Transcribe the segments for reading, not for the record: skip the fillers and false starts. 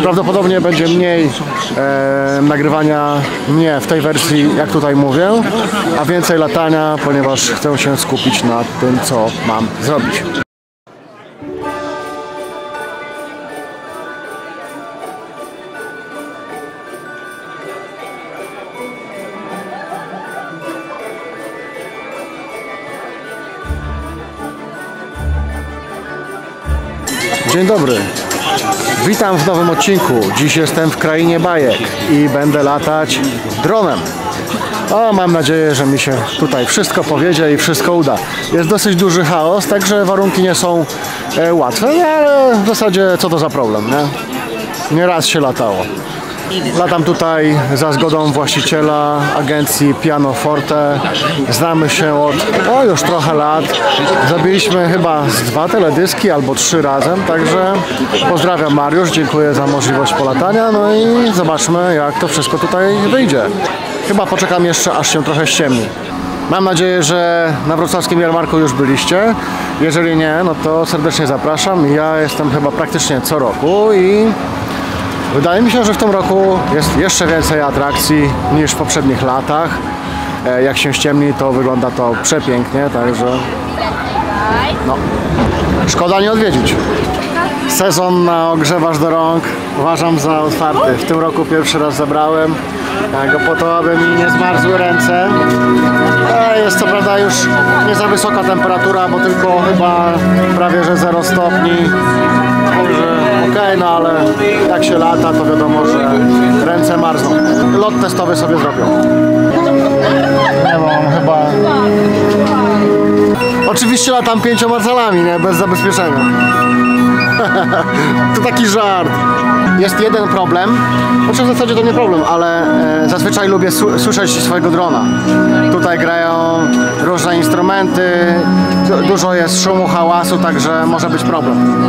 Prawdopodobnie będzie mniej nagrywania mnie w tej wersji, jak tutaj mówię, a więcej latania, ponieważ chcę się skupić na tym, co mam zrobić. Dzień dobry, witam w nowym odcinku. Dziś jestem w krainie bajek i będę latać dronem. Mam nadzieję, że mi się tutaj wszystko powiedzie i wszystko uda. Jest dosyć duży chaos, także warunki nie są łatwe, ale w zasadzie co to za problem, nie? Nie raz się latało. Latam tutaj za zgodą właściciela agencji Pianoforte. Znamy się od już trochę lat. Zrobiliśmy chyba z 2 teledyski albo 3 razem, także pozdrawiam Mariusz, dziękuję za możliwość polatania, no i zobaczmy, jak to wszystko tutaj wyjdzie. Chyba poczekam jeszcze, aż się trochę ściemni. Mam nadzieję, że na wrocławskim jarmarku już byliście. Jeżeli nie, no to serdecznie zapraszam. Ja jestem chyba praktycznie co roku i wydaje mi się, że w tym roku jest jeszcze więcej atrakcji niż w poprzednich latach. Jak się ściemni, to wygląda to przepięknie, także no, szkoda nie odwiedzić. Sezon na ogrzewasz do rąk uważam za otwarty. W tym roku pierwszy raz zabrałem go po to, aby mi nie zmarzły ręce. Jest co prawda już nie za wysoka temperatura, bo tylko chyba prawie że 0 stopni. Okej, no ale jak się lata, to wiadomo, że ręce marzną. Lot testowy sobie zrobią. Nie mam chyba... Oczywiście latam 5 calami, nie? Bez zabezpieczenia. To taki żart. Jest jeden problem, znaczy w zasadzie to nie problem, ale zazwyczaj lubię słyszeć swojego drona. Tutaj grają różne instrumenty, dużo jest szumu, hałasu, także może być problem.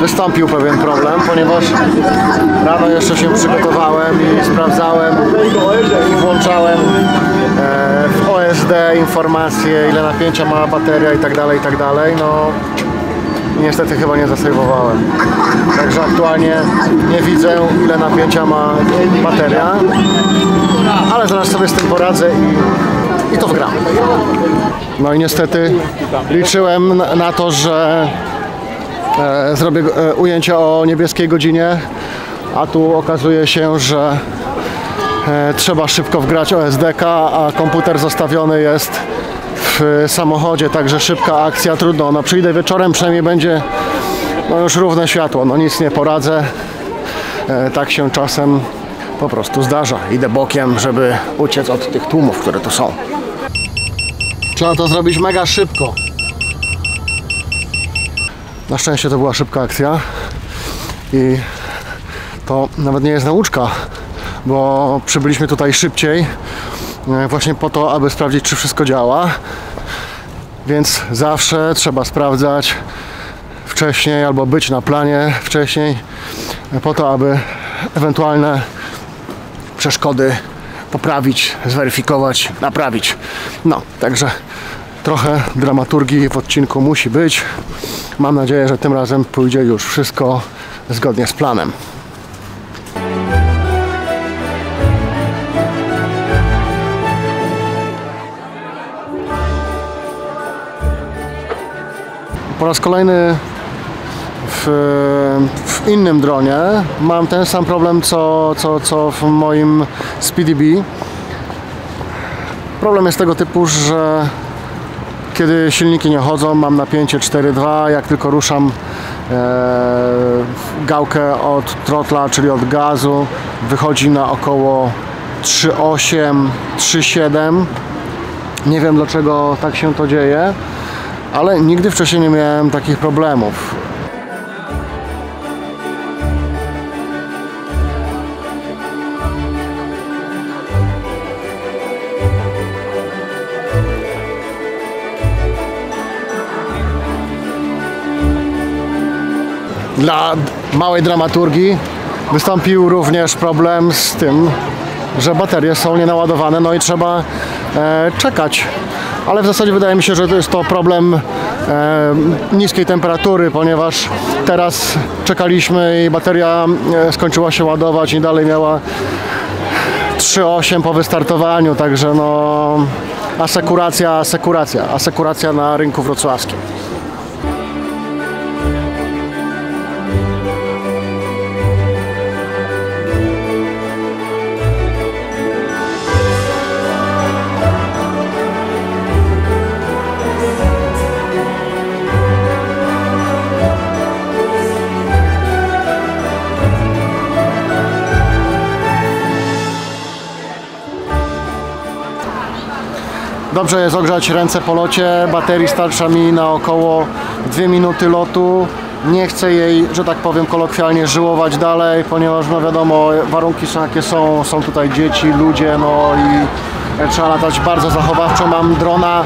Wystąpił pewien problem, ponieważ rano jeszcze się przygotowałem i sprawdzałem i włączałem w OSD informacje, ile napięcia ma bateria i tak dalej, no niestety chyba nie zasejwowałem. Także aktualnie nie widzę, ile napięcia ma bateria, ale zaraz sobie z tym poradzę i to wgram. No i niestety liczyłem na to, że zrobię ujęcie o niebieskiej godzinie, a tu okazuje się, że trzeba szybko wgrać OSD-ka, a komputer zostawiony jest w samochodzie, także szybka akcja, trudno. No przyjdę wieczorem, przynajmniej będzie już równe światło, no nic nie poradzę. Tak się czasem po prostu zdarza. Idę bokiem, żeby uciec od tych tłumów, które tu są. Trzeba to zrobić mega szybko. Na szczęście to była szybka akcja i to nawet nie jest nauczka, bo przybyliśmy tutaj szybciej właśnie po to, aby sprawdzić, czy wszystko działa, więc zawsze trzeba sprawdzać wcześniej albo być na planie wcześniej po to, aby ewentualne przeszkody poprawić, zweryfikować, naprawić. No, także trochę dramaturgii w odcinku musi być. Mam nadzieję, że tym razem pójdzie już wszystko zgodnie z planem. Po raz kolejny w innym dronie mam ten sam problem co w moim Speedy Bee. Problem jest tego typu, że kiedy silniki nie chodzą, mam napięcie 4.2, jak tylko ruszam gałkę od trotla, czyli od gazu, wychodzi na około 3.8, 3.7. Nie wiem, dlaczego tak się to dzieje, ale nigdy wcześniej nie miałem takich problemów. dla małej dramaturgii wystąpił również problem z tym, że baterie są nienaładowane, no i trzeba czekać. Ale w zasadzie wydaje mi się, że to jest to problem niskiej temperatury, ponieważ teraz czekaliśmy i bateria skończyła się ładować i dalej miała 3,8 po wystartowaniu, także no asekuracja na rynku wrocławskim. Dobrze jest ogrzać ręce po locie, baterii starcza mi na około 2 minuty lotu. Nie chcę jej, że tak powiem kolokwialnie, żyłować dalej, ponieważ no wiadomo, warunki są jakie są, są tutaj dzieci, ludzie, no i trzeba latać bardzo zachowawczo. Mam drona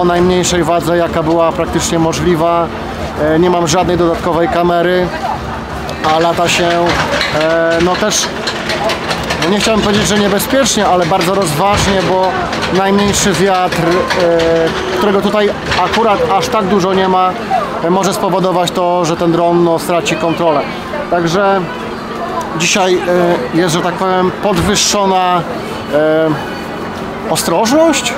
najmniejszej wadze, jaka była praktycznie możliwa. Nie mam żadnej dodatkowej kamery, a lata się no też, no nie chciałem powiedzieć, że niebezpiecznie, ale bardzo rozważnie, bo najmniejszy wiatr, którego tutaj akurat aż tak dużo nie ma, może spowodować to, że ten dron no, straci kontrolę. Także dzisiaj jest, że tak powiem, podwyższona ostrożność,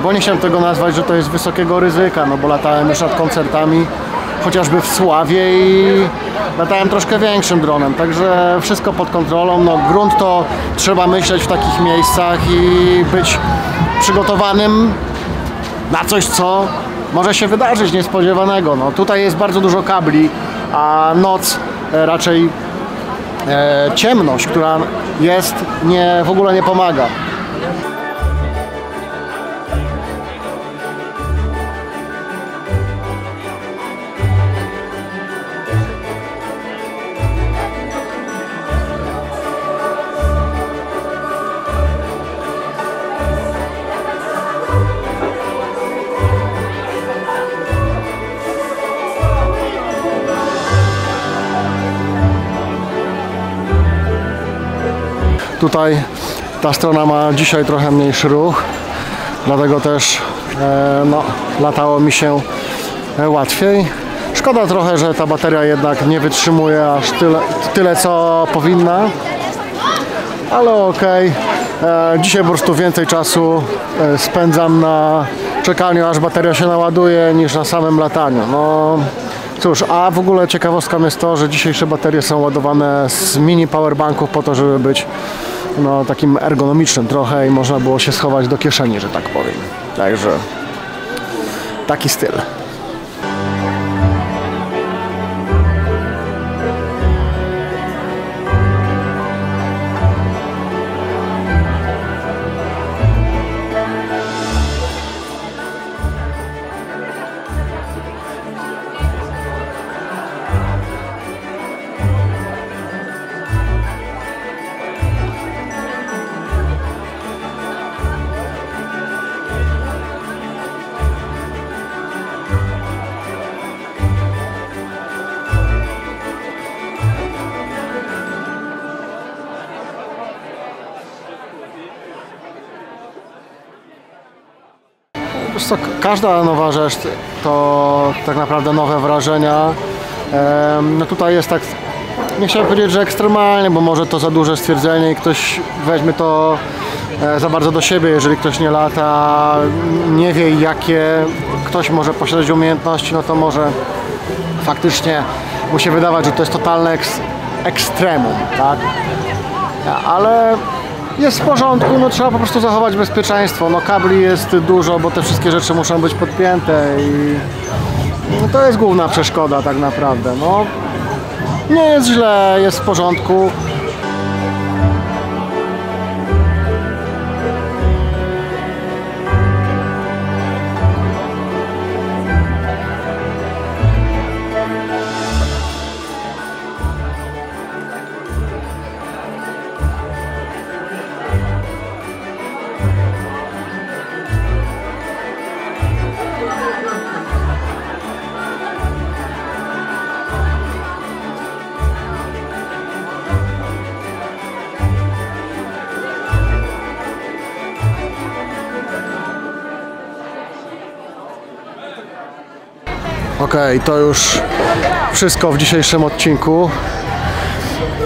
bo nie chciałem tego nazwać, że to jest wysokiego ryzyka, no bo latałem już nad koncertami, chociażby w Sławie i latałem troszkę większym dronem, także wszystko pod kontrolą. No, grunt to trzeba myśleć w takich miejscach i być przygotowanym na coś, co może się wydarzyć niespodziewanego. No, tutaj jest bardzo dużo kabli, a noc raczej ciemność, która jest, w ogóle nie pomaga. Tutaj ta strona ma dzisiaj trochę mniejszy ruch, dlatego też no, latało mi się łatwiej. Szkoda trochę, że ta bateria jednak nie wytrzymuje aż tyle co powinna, ale okej. Dzisiaj po prostu więcej czasu spędzam na czekaniu, aż bateria się naładuje, niż na samym lataniu. No, cóż, a w ogóle ciekawostką jest to, że dzisiejsze baterie są ładowane z mini powerbanków po to, żeby być no, takim ergonomicznym trochę i można było się schować do kieszeni, że tak powiem. Także taki styl. Każda nowa rzecz to tak naprawdę nowe wrażenia. No tutaj jest tak, nie chciałem powiedzieć, że ekstremalnie, bo może to za duże stwierdzenie i ktoś weźmie to za bardzo do siebie, jeżeli ktoś nie lata, nie wie jakie ktoś może posiadać umiejętności, no to może faktycznie mu się wydawać, że to jest totalne ekstremum, tak? Ale jest w porządku, no trzeba po prostu zachować bezpieczeństwo. No kabli jest dużo, bo te wszystkie rzeczy muszą być podpięte i no, to jest główna przeszkoda tak naprawdę. No, nie jest źle, jest w porządku. Okej, to już wszystko w dzisiejszym odcinku.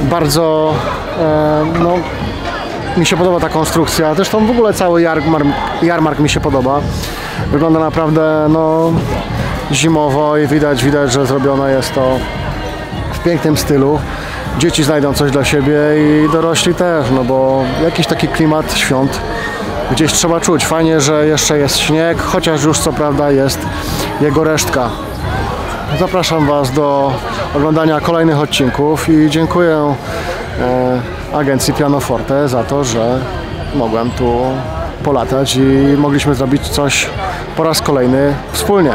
Bardzo no, mi się podoba ta konstrukcja. Zresztą w ogóle cały jarmark mi się podoba. Wygląda naprawdę no, zimowo i widać, że zrobione jest to w pięknym stylu. Dzieci znajdą coś dla siebie i dorośli też, no bo jakiś taki klimat świąt gdzieś trzeba czuć. Fajnie, że jeszcze jest śnieg, chociaż już co prawda jest jego resztka. Zapraszam Was do oglądania kolejnych odcinków i dziękuję agencji Pianoforte za to, że mogłem tu polatać i mogliśmy zrobić coś po raz kolejny wspólnie.